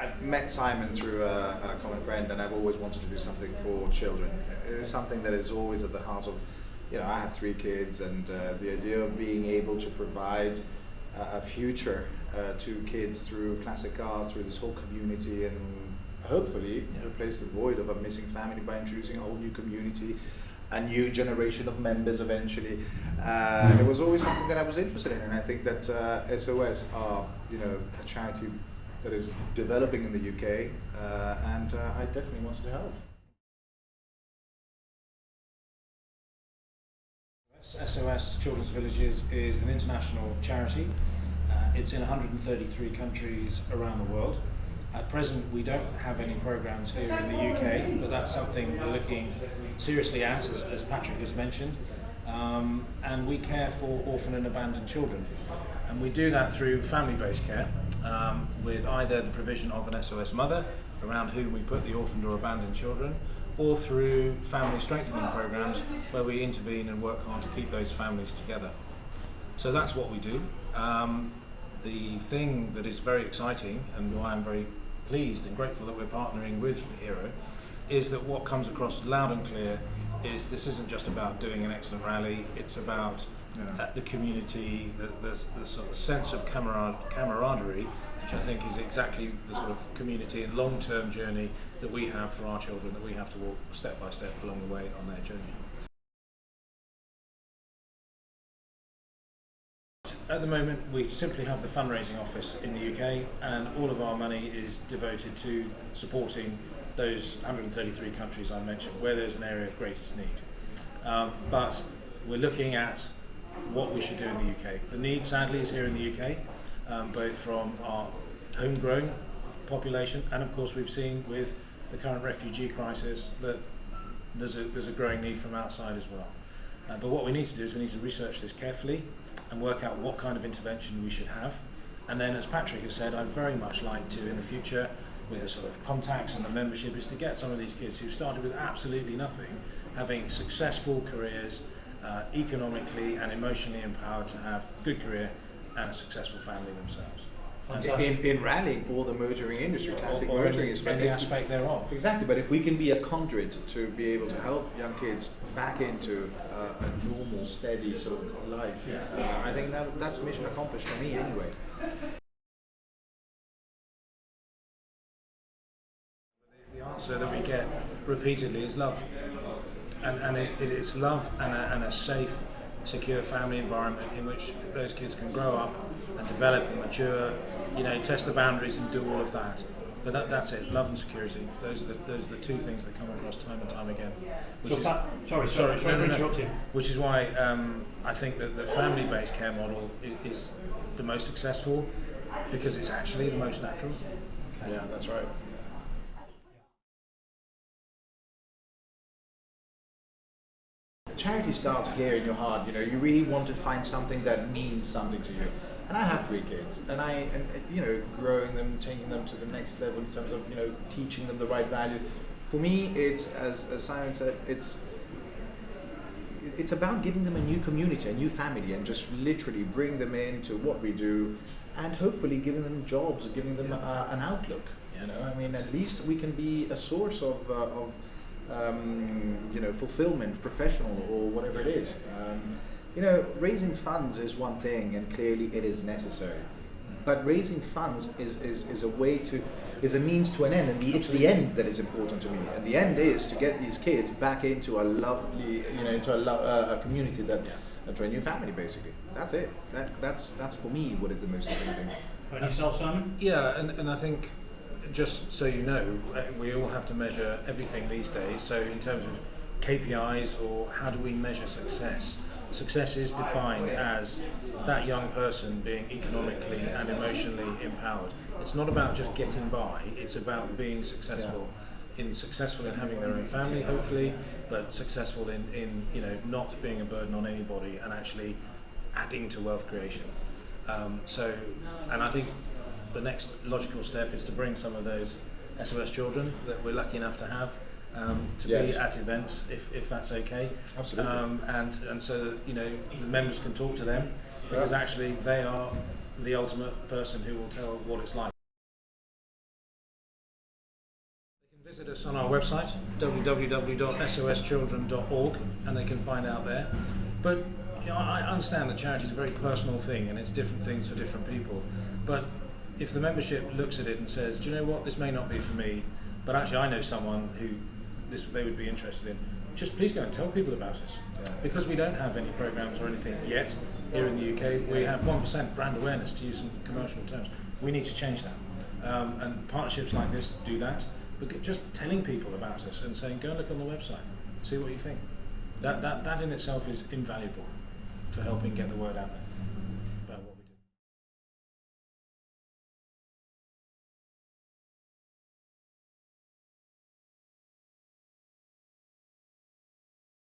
I've met Simon through a common friend, and I've always wanted to do something for children. It is something that is always at the heart of, I have 3 kids, and the idea of being able to provide a future to kids through classic cars, through this whole community, and hopefully replace the void of a missing family by introducing a whole new community, a new generation of members eventually. It was always something that I was interested in, and I think that SOS are, a charity that is developing in the UK, and I definitely wanted to help. SOS Children's Villages is an international charity. It's in 133 countries around the world. At present, we don't have any programs here in the UK, but that's something we're looking seriously at, as Patrick has mentioned. And we care for orphan and abandoned children. And we do that through family-based care, with either the provision of an SOS mother, around whom we put the orphaned or abandoned children, or through family strengthening programs where we intervene and work hard to keep those families together. So that's what we do. The thing that is very exciting, and why I'm very pleased and grateful that we're partnering with Hero, is that what comes across loud and clear is this isn't just about doing an excellent rally, it's about the community, the sort of sense of camaraderie, which I think is exactly the sort of community and long-term journey that we have for our children, that we have to walk step by step along the way on their journey. At the moment, we simply have the fundraising office in the UK, and all of our money is devoted to supporting those 133 countries I mentioned, where there's an area of greatest need. But we're looking at what we should do in the UK. The need, sadly, is here in the UK, both from our homegrown population, and of course we've seen with the current refugee crisis that there's a growing need from outside as well. But what we need to do is we need to research this carefully and work out what kind of intervention we should have. And then, as Patrick has said, I'd very much like to, in the future, with the sort of contacts and the membership, is to get some of these kids who started with absolutely nothing, having successful careers, economically and emotionally empowered to have a good career and a successful family themselves. In rallying all the motoring industry, classic motoring is any aspect thereof. Exactly, but if we can be a conduit to be able to help young kids back into a normal, steady sort of life, I think that's mission accomplished for me anyway. The answer that we get repeatedly is love. And it is love and a safe, secure family environment in which those kids can grow up and develop and mature, test the boundaries and do all of that. But that's it, love and security. Those are the 2 things that come across time and time again. Sorry for interrupting. Which is why I think that the family-based care model is the most successful, because it's actually the most natural. Yeah, that's right. Charity starts here in your heart. You really want to find something that means something to you. And I have 3 kids, and growing them, taking them to the next level in terms of teaching them the right values. For me, it's as Simon said, it's about giving them a new community, a new family, and just literally bring them into what we do, and hopefully giving them jobs, giving them an outlook. At least we can be a source of fulfillment, professional or whatever it is. Raising funds is one thing, and clearly it is necessary. But raising funds is a means to an end, and it's the end that is important to me. And the end is to get these kids back into a lovely, into a community to a new family, basically. That's it. That's for me what is the most important thing. And yourself, Simon? Yeah, and I think, just so you know, we all have to measure everything these days. So in terms of KPIs, or how do we measure success? Success is defined as that young person being economically and emotionally empowered. It's not about just getting by, it's about being successful. Successful in having their own family, hopefully, but successful in not being a burden on anybody and actually adding to wealth creation. And I think the next logical step is to bring some of those SOS children that we're lucky enough to have to be at events, if that's okay. Absolutely. And so that, the members can talk to them, because actually they are the ultimate person who will tell what it's like. visit us on our website, www.soschildren.org, and they can find out there. But I understand that charity is a very personal thing and it's different things for different people. But if the membership looks at it and says, do you know what, this may not be for me, but actually I know someone who they would be interested in, just please go and tell people about us. Yeah. Because we don't have any programs or anything yet here in the UK, we have 1% brand awareness, to use some commercial terms. We need to change that. And partnerships like this do that. But just telling people about us and saying, go and look on the website, see what you think. That in itself is invaluable for helping get the word out there.